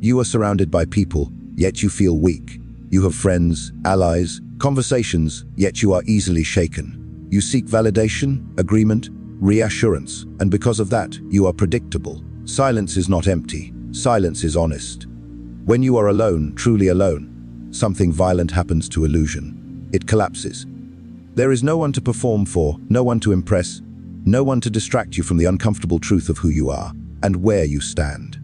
You are surrounded by people, yet you feel weak. You have friends, allies, conversations, yet you are easily shaken. You seek validation, agreement, reassurance, and because of that, you are predictable. Silence is not empty. Silence is honest. When you are alone, truly alone, something violent happens to illusion. It collapses. There is no one to perform for, no one to impress, no one to distract you from the uncomfortable truth of who you are and where you stand.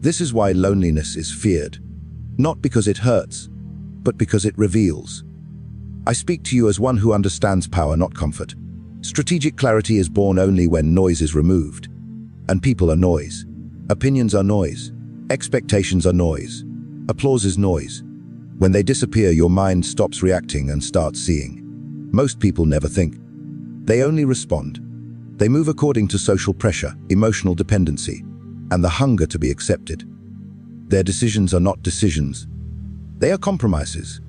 This is why loneliness is feared, not because it hurts, but because it reveals. I speak to you as one who understands power, not comfort. Strategic clarity is born only when noise is removed. And people are noise. Opinions are noise. Expectations are noise. Applause is noise. When they disappear, your mind stops reacting and starts seeing. Most people never think. They only respond. They move according to social pressure, emotional dependency, and the hunger to be accepted. Their decisions are not decisions. They are compromises.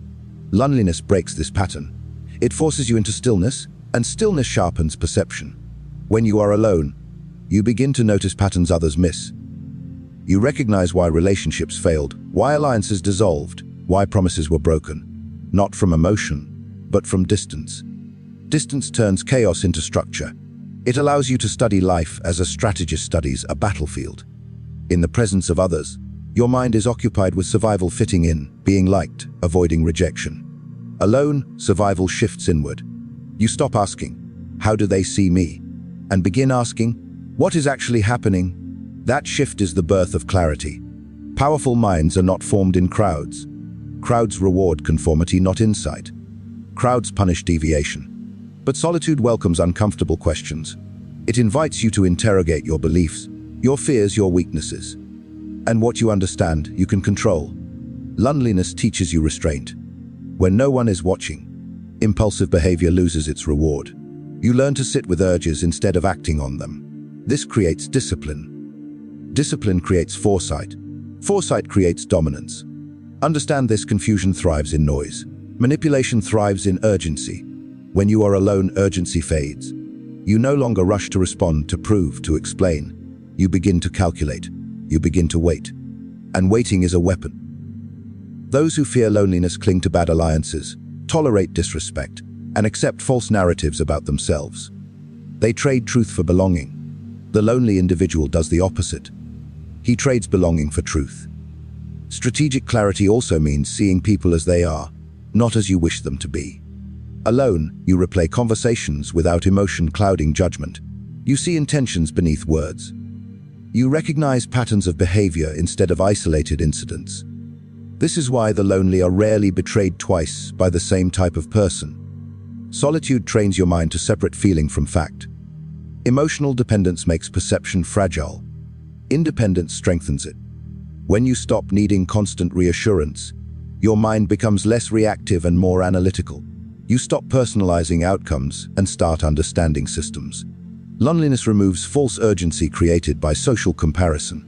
Loneliness breaks this pattern. It forces you into stillness, and stillness sharpens perception. When you are alone, you begin to notice patterns others miss. You recognize why relationships failed, why alliances dissolved, why promises were broken. Not from emotion, but from distance. Distance turns chaos into structure. It allows you to study life as a strategist studies a battlefield. In the presence of others, your mind is occupied with survival, fitting in, being liked, avoiding rejection. Alone, survival shifts inward. You stop asking, "How do they see me?" and begin asking, "What is actually happening?" That shift is the birth of clarity. Powerful minds are not formed in crowds. Crowds reward conformity, not insight. Crowds punish deviation. But solitude welcomes uncomfortable questions. It invites you to interrogate your beliefs, your fears, your weaknesses. And what you understand, you can control. Loneliness teaches you restraint. When no one is watching, impulsive behavior loses its reward. You learn to sit with urges instead of acting on them. This creates discipline. Discipline creates foresight. Foresight creates dominance. Understand this: confusion thrives in noise. Manipulation thrives in urgency. When you are alone, urgency fades. You no longer rush to respond, to prove, to explain. You begin to calculate. You begin to wait. And waiting is a weapon. Those who fear loneliness cling to bad alliances, tolerate disrespect, and accept false narratives about themselves. They trade truth for belonging. The lonely individual does the opposite. He trades belonging for truth. Strategic clarity also means seeing people as they are, not as you wish them to be. Alone, you replay conversations without emotion clouding judgment. You see intentions beneath words. You recognize patterns of behavior instead of isolated incidents. This is why the lonely are rarely betrayed twice by the same type of person. Solitude trains your mind to separate feeling from fact. Emotional dependence makes perception fragile. Independence strengthens it. When you stop needing constant reassurance, your mind becomes less reactive and more analytical. You stop personalizing outcomes and start understanding systems. Loneliness removes false urgency created by social comparison.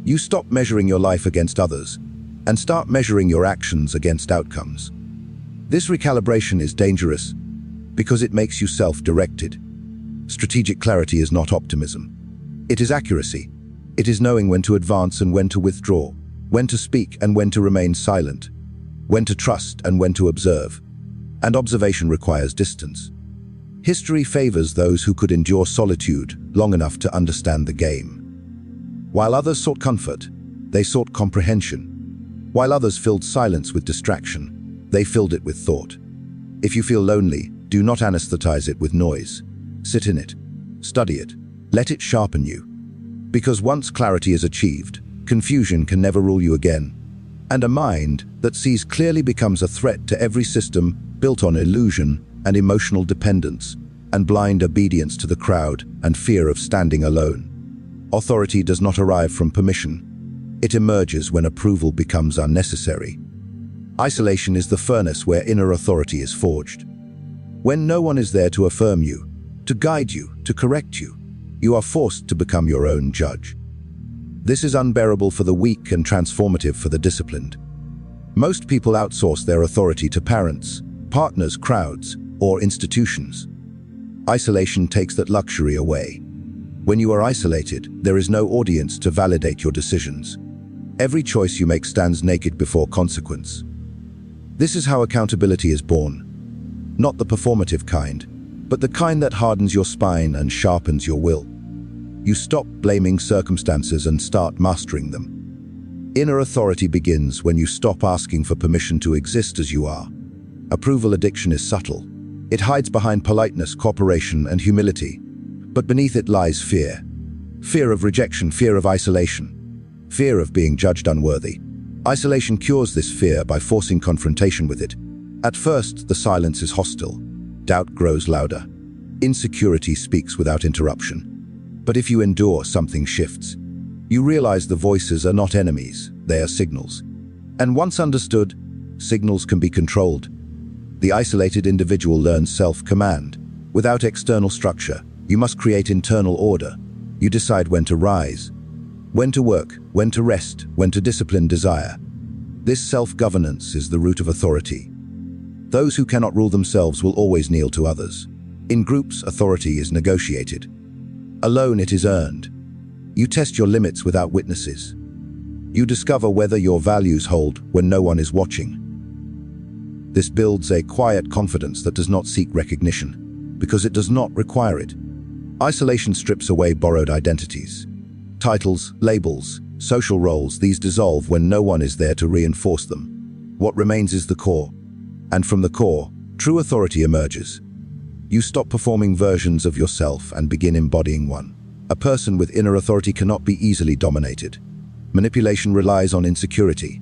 You stop measuring your life against others and start measuring your actions against outcomes. This recalibration is dangerous because it makes you self-directed. Strategic clarity is not optimism. It is accuracy. It is knowing when to advance and when to withdraw, when to speak and when to remain silent, when to trust and when to observe. And observation requires distance. History favors those who could endure solitude long enough to understand the game. While others sought comfort, they sought comprehension. While others filled silence with distraction, they filled it with thought. If you feel lonely, do not anesthetize it with noise. Sit in it, study it, let it sharpen you. Because once clarity is achieved, confusion can never rule you again. And a mind that sees clearly becomes a threat to every system built on illusion and emotional dependence, and blind obedience to the crowd and fear of standing alone. Authority does not arrive from permission. It emerges when approval becomes unnecessary. Isolation is the furnace where inner authority is forged. When no one is there to affirm you, to guide you, to correct you, you are forced to become your own judge. This is unbearable for the weak and transformative for the disciplined. Most people outsource their authority to parents, partners, crowds, or institutions. Isolation takes that luxury away. When you are isolated, there is no audience to validate your decisions. Every choice you make stands naked before consequence. This is how accountability is born. Not the performative kind, but the kind that hardens your spine and sharpens your will. You stop blaming circumstances and start mastering them. Inner authority begins when you stop asking for permission to exist as you are. Approval addiction is subtle. It hides behind politeness, cooperation, and humility. But beneath it lies fear. Fear of rejection, fear of isolation, fear of being judged unworthy. Isolation cures this fear by forcing confrontation with it. At first, the silence is hostile. Doubt grows louder. Insecurity speaks without interruption. But if you endure, something shifts. You realize the voices are not enemies, they are signals. And once understood, signals can be controlled. The isolated individual learns self-command. Without external structure, you must create internal order. You decide when to rise, when to work, when to rest, when to discipline desire. This self-governance is the root of authority. Those who cannot rule themselves will always kneel to others. In groups, authority is negotiated. Alone, it is earned. You test your limits without witnesses. You discover whether your values hold when no one is watching. This builds a quiet confidence that does not seek recognition, because it does not require it. Isolation strips away borrowed identities. Titles, labels, social roles, these dissolve when no one is there to reinforce them. What remains is the core. And from the core, true authority emerges. You stop performing versions of yourself and begin embodying one. A person with inner authority cannot be easily dominated. Manipulation relies on insecurity.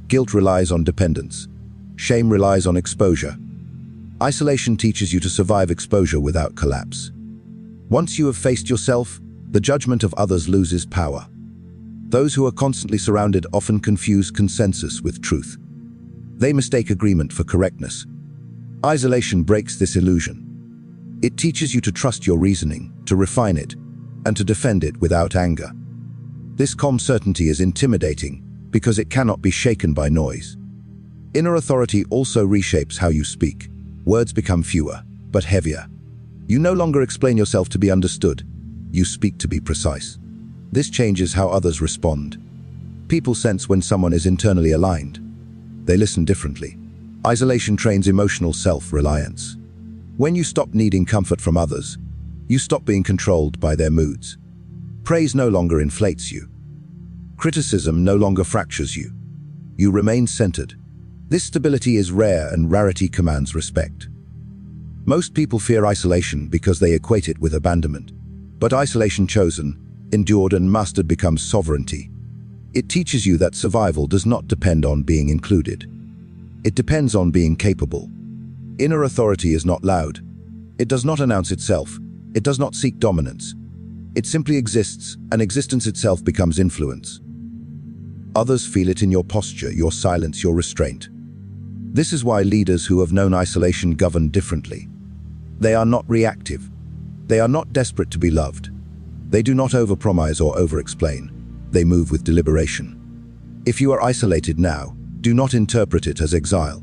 Guilt relies on dependence. Shame relies on exposure. Isolation teaches you to survive exposure without collapse. Once you have faced yourself, the judgment of others loses power. Those who are constantly surrounded often confuse consensus with truth. They mistake agreement for correctness. Isolation breaks this illusion. It teaches you to trust your reasoning, to refine it, and to defend it without anger. This calm certainty is intimidating because it cannot be shaken by noise. Inner authority also reshapes how you speak. Words become fewer, but heavier. You no longer explain yourself to be understood. You speak to be precise. This changes how others respond. People sense when someone is internally aligned. They listen differently. Isolation trains emotional self-reliance. When you stop needing comfort from others, you stop being controlled by their moods. Praise no longer inflates you. Criticism no longer fractures you. You remain centered. This stability is rare, and rarity commands respect. Most people fear isolation because they equate it with abandonment. But isolation chosen, endured, and mastered becomes sovereignty. It teaches you that survival does not depend on being included. It depends on being capable. Inner authority is not loud. It does not announce itself. It does not seek dominance. It simply exists, and existence itself becomes influence. Others feel it in your posture, your silence, your restraint. This is why leaders who have known isolation govern differently. They are not reactive. They are not desperate to be loved. They do not overpromise or over-explain. They move with deliberation. If you are isolated now, do not interpret it as exile.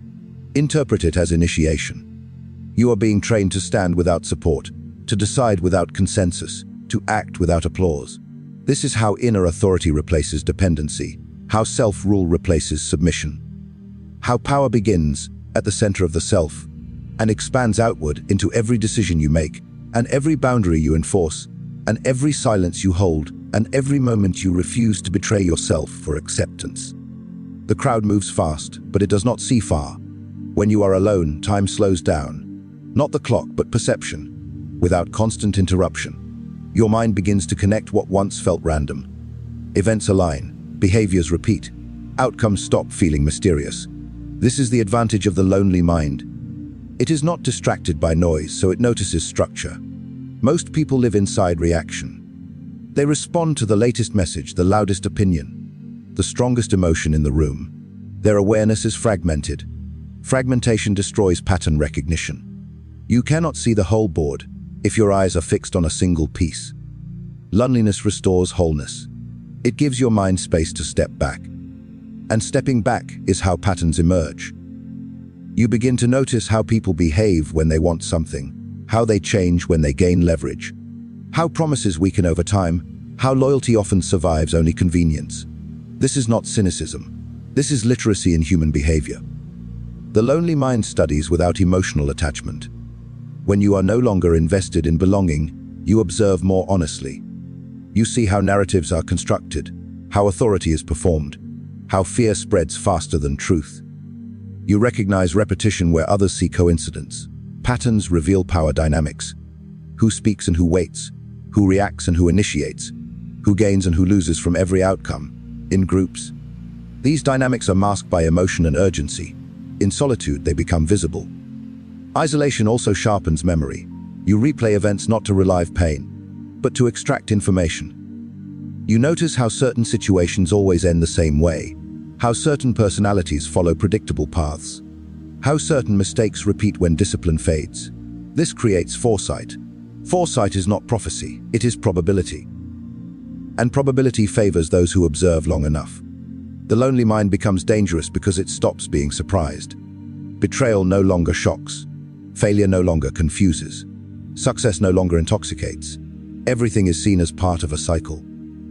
Interpret it as initiation. You are being trained to stand without support, to decide without consensus, to act without applause. This is how inner authority replaces dependency, how self-rule replaces submission, how power begins at the center of the self and expands outward into every decision you make, and every boundary you enforce, and every silence you hold, and every moment you refuse to betray yourself for acceptance. The crowd moves fast, but it does not see far. When you are alone, time slows down. Not the clock, but perception. Without constant interruption, your mind begins to connect what once felt random. Events align, behaviors repeat, outcomes stop feeling mysterious. This is the advantage of the lonely mind. It is not distracted by noise, so it notices structure. Most people live inside reaction. They respond to the latest message, the loudest opinion, the strongest emotion in the room. Their awareness is fragmented. Fragmentation destroys pattern recognition. You cannot see the whole board if your eyes are fixed on a single piece. Loneliness restores wholeness. It gives your mind space to step back. And stepping back is how patterns emerge. You begin to notice how people behave when they want something, how they change when they gain leverage, how promises weaken over time, how loyalty often survives only convenience. This is not cynicism. This is literacy in human behavior. The lonely mind studies without emotional attachment. When you are no longer invested in belonging, you observe more honestly. You see how narratives are constructed, how authority is performed, how fear spreads faster than truth. You recognize repetition where others see coincidence. Patterns reveal power dynamics. Who speaks and who waits, who reacts and who initiates, who gains and who loses from every outcome, in groups. These dynamics are masked by emotion and urgency. In solitude, they become visible. Isolation also sharpens memory. You replay events not to relieve pain, but to extract information. You notice how certain situations always end the same way, how certain personalities follow predictable paths, how certain mistakes repeat when discipline fades. This creates foresight. Foresight is not prophecy, it is probability. And probability favors those who observe long enough. The lonely mind becomes dangerous because it stops being surprised. Betrayal no longer shocks. Failure no longer confuses. Success no longer intoxicates. Everything is seen as part of a cycle.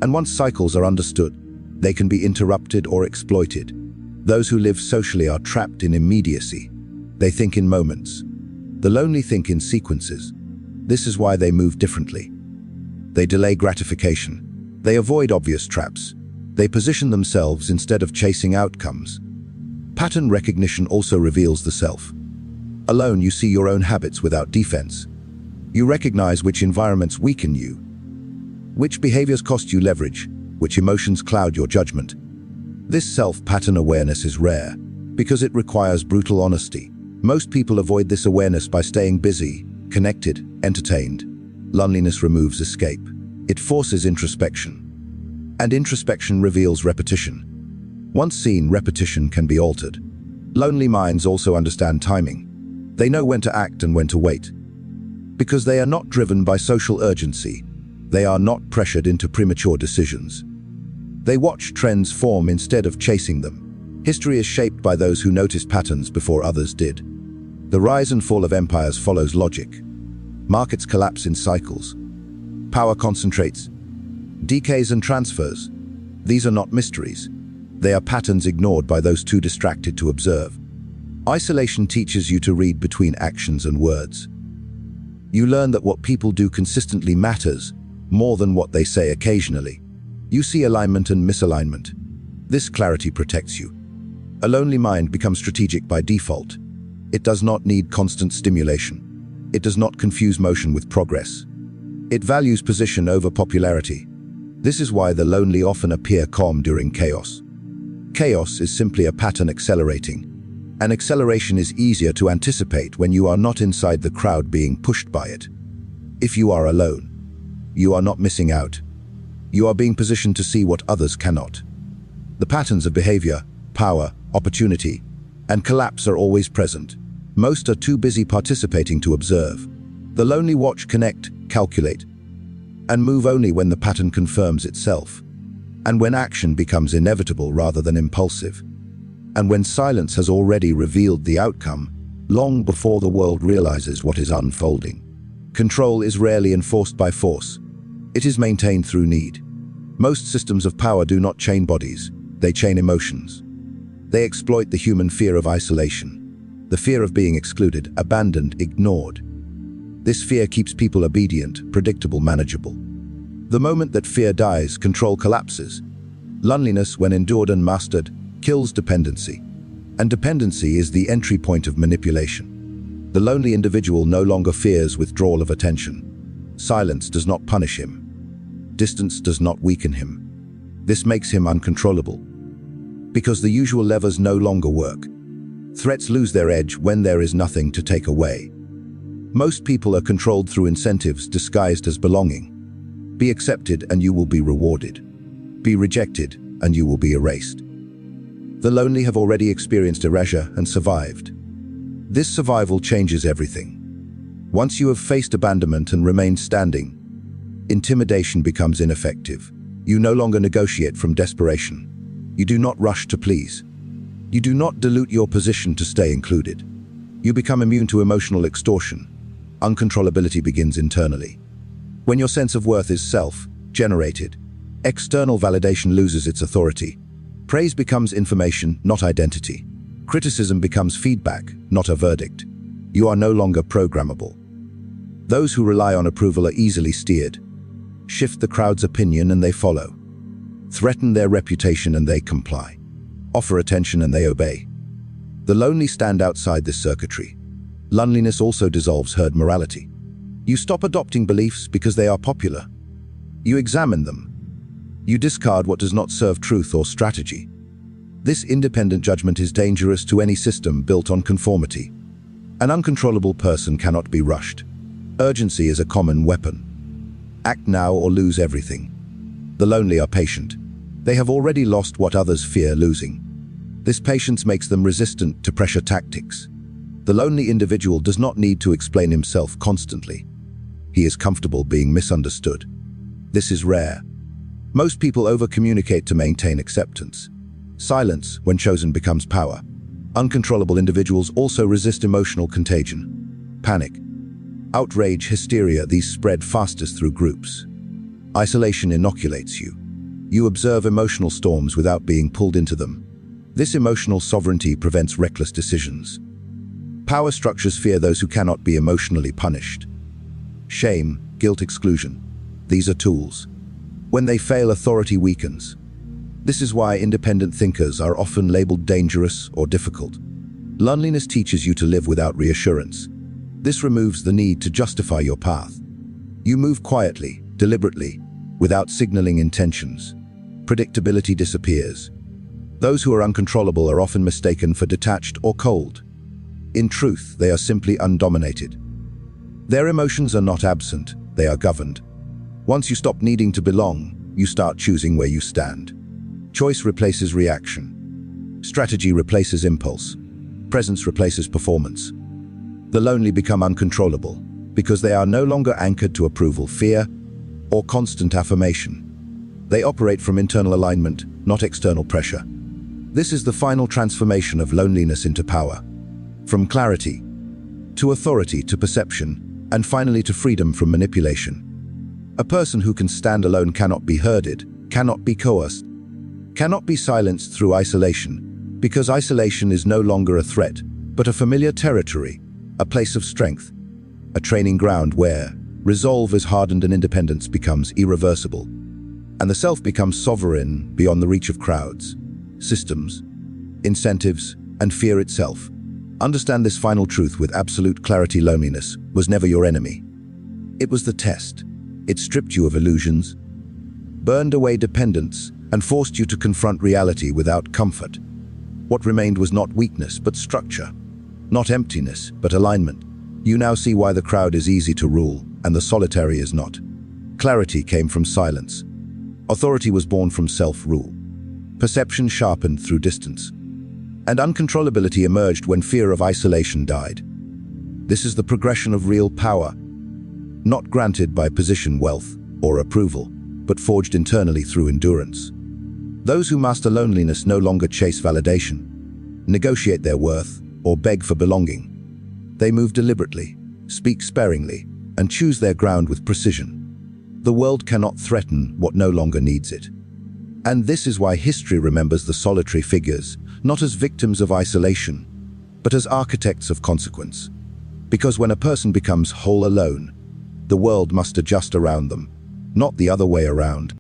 And once cycles are understood, they can be interrupted or exploited. Those who live socially are trapped in immediacy. They think in moments. The lonely think in sequences. This is why they move differently. They delay gratification. They avoid obvious traps. They position themselves instead of chasing outcomes. Pattern recognition also reveals the self. Alone, you see your own habits without defense. You recognize which environments weaken you, which behaviors cost you leverage, which emotions cloud your judgment. This self-pattern awareness is rare because it requires brutal honesty. Most people avoid this awareness by staying busy, connected, entertained. Loneliness removes escape. It forces introspection. And introspection reveals repetition. Once seen, repetition can be altered. Lonely minds also understand timing. They know when to act and when to wait. Because they are not driven by social urgency, they are not pressured into premature decisions. They watch trends form instead of chasing them. History is shaped by those who notice patterns before others did. The rise and fall of empires follows logic. Markets collapse in cycles. Power concentrates, decays and transfers. These are not mysteries. They are patterns ignored by those too distracted to observe. Isolation teaches you to read between actions and words. You learn that what people do consistently matters more than what they say occasionally. You see alignment and misalignment. This clarity protects you. A lonely mind becomes strategic by default. It does not need constant stimulation. It does not confuse motion with progress. It values position over popularity. This is why the lonely often appear calm during chaos. Chaos is simply a pattern accelerating. An acceleration is easier to anticipate when you are not inside the crowd being pushed by it. If you are alone, you are not missing out. You are being positioned to see what others cannot. The patterns of behavior, power, opportunity, and collapse are always present. Most are too busy participating to observe. The lonely watch, connect, calculate, and move only when the pattern confirms itself, and when action becomes inevitable rather than impulsive, and when silence has already revealed the outcome, long before the world realizes what is unfolding. Control is rarely enforced by force. It is maintained through need. Most systems of power do not chain bodies, they chain emotions. They exploit the human fear of isolation, the fear of being excluded, abandoned, ignored. This fear keeps people obedient, predictable, manageable. The moment that fear dies, control collapses. Loneliness, when endured and mastered, kills dependency. And dependency is the entry point of manipulation. The lonely individual no longer fears withdrawal of attention. Silence does not punish him. Distance does not weaken him. This makes him uncontrollable. Because the usual levers no longer work. Threats lose their edge when there is nothing to take away. Most people are controlled through incentives disguised as belonging. Be accepted and you will be rewarded. Be rejected and you will be erased. The lonely have already experienced erasure and survived. This survival changes everything. Once you have faced abandonment and remained standing, intimidation becomes ineffective. You no longer negotiate from desperation. You do not rush to please. You do not dilute your position to stay included. You become immune to emotional extortion. Uncontrollability begins internally. When your sense of worth is self-generated, external validation loses its authority. Praise becomes information, not identity. Criticism becomes feedback, not a verdict. You are no longer programmable. Those who rely on approval are easily steered. Shift the crowd's opinion and they follow. Threaten their reputation and they comply. Offer attention and they obey. The lonely stand outside this circuitry. Loneliness also dissolves herd morality. You stop adopting beliefs because they are popular. You examine them. You discard what does not serve truth or strategy. This independent judgment is dangerous to any system built on conformity. An uncontrollable person cannot be rushed. Urgency is a common weapon. Act now or lose everything. The lonely are patient. They have already lost what others fear losing. This patience makes them resistant to pressure tactics. The lonely individual does not need to explain himself constantly. He is comfortable being misunderstood. This is rare. Most people over-communicate to maintain acceptance. Silence, when chosen, becomes power. Uncontrollable individuals also resist emotional contagion. Panic, outrage, hysteria, these spread fastest through groups. Isolation inoculates you. You observe emotional storms without being pulled into them. This emotional sovereignty prevents reckless decisions. Power structures fear those who cannot be emotionally punished. Shame, guilt, exclusion. These are tools. When they fail, authority weakens. This is why independent thinkers are often labeled dangerous or difficult. Loneliness teaches you to live without reassurance. This removes the need to justify your path. You move quietly, deliberately, without signaling intentions. Predictability disappears. Those who are uncontrollable are often mistaken for detached or cold. In truth, they are simply undominated. Their emotions are not absent, they are governed. Once you stop needing to belong, you start choosing where you stand. Choice replaces reaction. Strategy replaces impulse. Presence replaces performance. The lonely become uncontrollable because they are no longer anchored to approval, fear, or constant affirmation. They operate from internal alignment, not external pressure. This is the final transformation of loneliness into power. From clarity, to authority, to perception, and finally to freedom from manipulation. A person who can stand alone cannot be herded, cannot be coerced, cannot be silenced through isolation, because isolation is no longer a threat, but a familiar territory, a place of strength, a training ground where resolve is hardened and independence becomes irreversible, and the self becomes sovereign beyond the reach of crowds, systems, incentives, and fear itself. Understand this final truth with absolute clarity: loneliness was never your enemy. It was the test. It stripped you of illusions, burned away dependence, and forced you to confront reality without comfort. What remained was not weakness, but structure. Not emptiness, but alignment. You now see why the crowd is easy to rule, and the solitary is not. Clarity came from silence. Authority was born from self-rule. Perception sharpened through distance. And uncontrollability emerged when fear of isolation died. This is the progression of real power, not granted by position, wealth, or approval, but forged internally through endurance. Those who master loneliness no longer chase validation, negotiate their worth, or beg for belonging. They move deliberately, speak sparingly, and choose their ground with precision. The world cannot threaten what no longer needs it. And this is why history remembers the solitary figures, not as victims of isolation, but as architects of consequence. Because when a person becomes whole alone, the world must adjust around them, not the other way around.